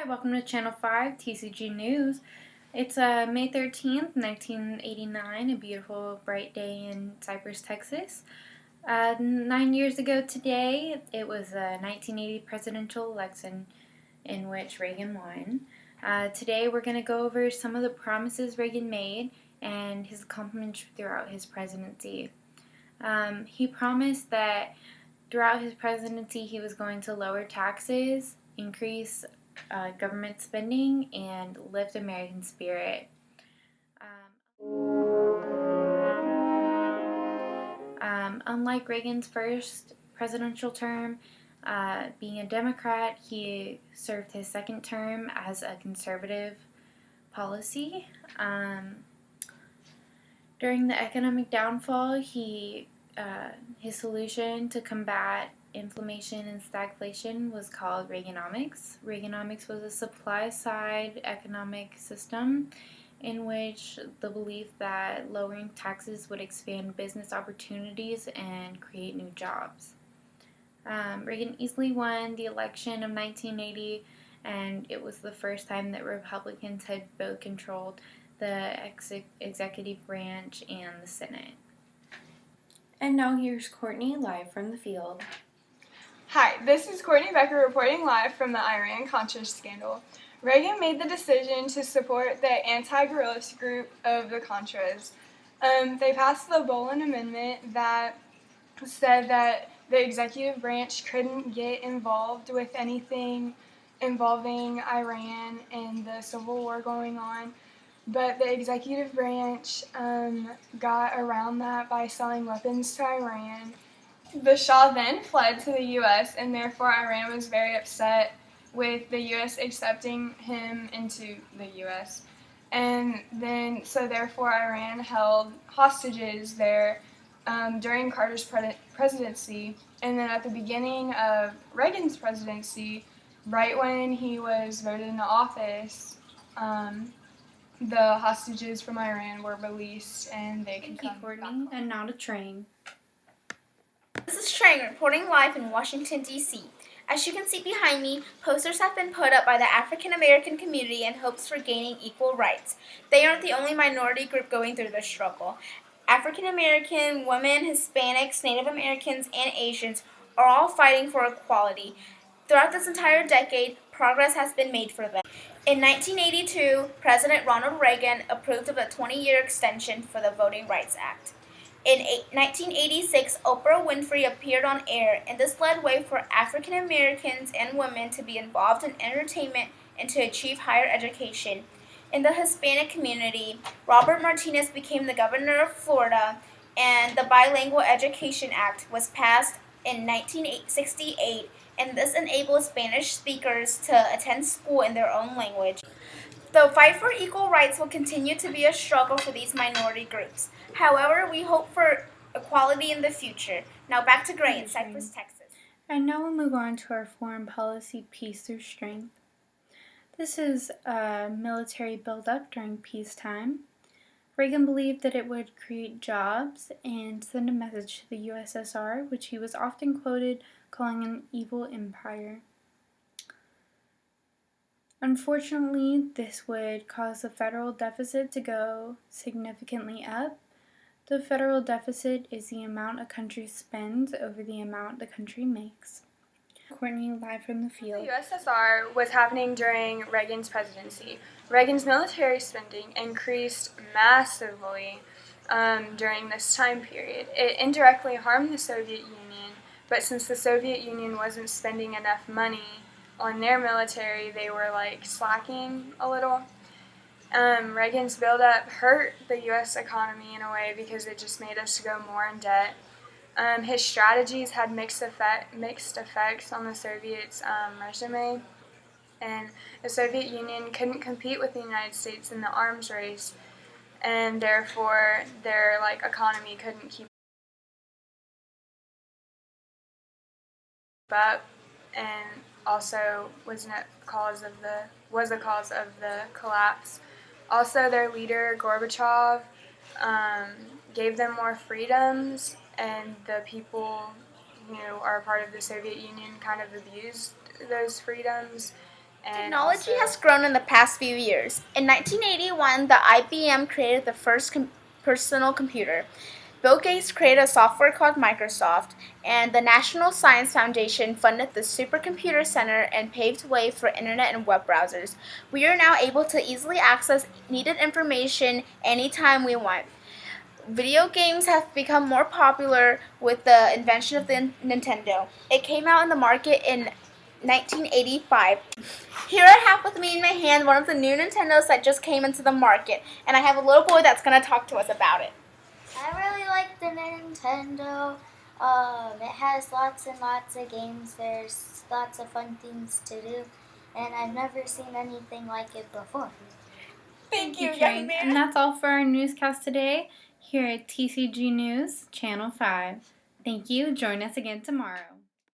welcome to Channel 5 TCG News. It's May 13th, 1989, a beautiful, bright day in Cypress, Texas. 9 years ago today, it was the 1980 presidential election in which Reagan won. Today we're going to go over some of the promises Reagan made and his accomplishments throughout his presidency. He promised that throughout his presidency he was going to lower taxes, increase government spending, and lift American spirit. Unlike Reagan's first presidential term, being a Democrat, he served his second term as a conservative policy. During the economic downfall, his solution to combat inflation and stagflation was called Reaganomics. Reaganomics was a supply-side economic system in which the belief that lowering taxes would expand business opportunities and create new jobs. Reagan easily won the election of 1980, and it was the first time that Republicans had both controlled the executive branch and the Senate. And now here's Courtney live from the field. Hi, this is Courtney Becker reporting live from the Iran-Contra scandal. Reagan made the decision to support the anti-guerrillas group of the Contras. They passed the Bolin Amendment that said that the executive branch couldn't get involved with anything involving Iran and the civil war going on. But the executive branch got around that by selling weapons to Iran. The Shah then fled to the U.S., and therefore Iran was very upset with the U.S. accepting him into the U.S. And then, so therefore Iran held hostages there during Carter's presidency. And then at the beginning of Reagan's presidency, right when he was voted into office, the hostages from Iran were released and they can come back home. And now to Trang. This is Trang reporting live in Washington, D.C. As you can see behind me, posters have been put up by the African American community in hopes for gaining equal rights. They aren't the only minority group going through this struggle. African American, women, Hispanics, Native Americans, and Asians are all fighting for equality. Throughout this entire decade, progress has been made for them. In 1982, President Ronald Reagan approved of a 20-year extension for the Voting Rights Act. In 1986, Oprah Winfrey appeared on air, and this led way for African Americans and women to be involved in entertainment and to achieve higher education. In the Hispanic community, Robert Martinez became the governor of Florida, and the Bilingual Education Act was passed in 1968, and this enabled Spanish speakers to attend school in their own language. The fight for equal rights will continue to be a struggle for these minority groups. However, we hope for equality in the future. Now back to Gray in Cypress, Texas. And now we'll move on to our foreign policy, peace through strength. This is a military buildup during peacetime. Reagan believed that it would create jobs and send a message to the USSR, which he was often quoted calling an evil empire. Unfortunately, this would cause the federal deficit to go significantly up. The federal deficit is the amount a country spends over the amount the country makes. Courtney, live from the field. The USSR was happening during Reagan's presidency. Reagan's military spending increased massively during this time period. It indirectly harmed the Soviet Union, but since the Soviet Union wasn't spending enough money on their military, they were slacking a little. Reagan's buildup hurt the U.S. economy in a way because it just made us go more in debt. His strategies had mixed effects on the Soviets' resume, and the Soviet Union couldn't compete with the United States in the arms race, and therefore their economy couldn't keep up, and also was a cause of the collapse. Also, their leader Gorbachev gave them more freedoms, and the people who are part of the Soviet Union kind of abused those freedoms, And Technology also, has grown in the past few years. In 1981, the IBM created the first personal computer. Bill Gates created a software called Microsoft, and the National Science Foundation funded the Supercomputer Center and paved the way for internet and web browsers. We are now able to easily access needed information anytime we want. Video games have become more popular with the invention of the Nintendo. It came out in the market in 1985. Here I have with me in my hand one of the new Nintendos that just came into the market, and I have a little boy that's going to talk to us about it. I really like the Nintendo. It has lots and lots of games. There's lots of fun things to do, and I've never seen anything like it before. Thank you, young Trang. man. And that's all for our newscast today here at TCG News, Channel 5. Thank you. Join us again tomorrow.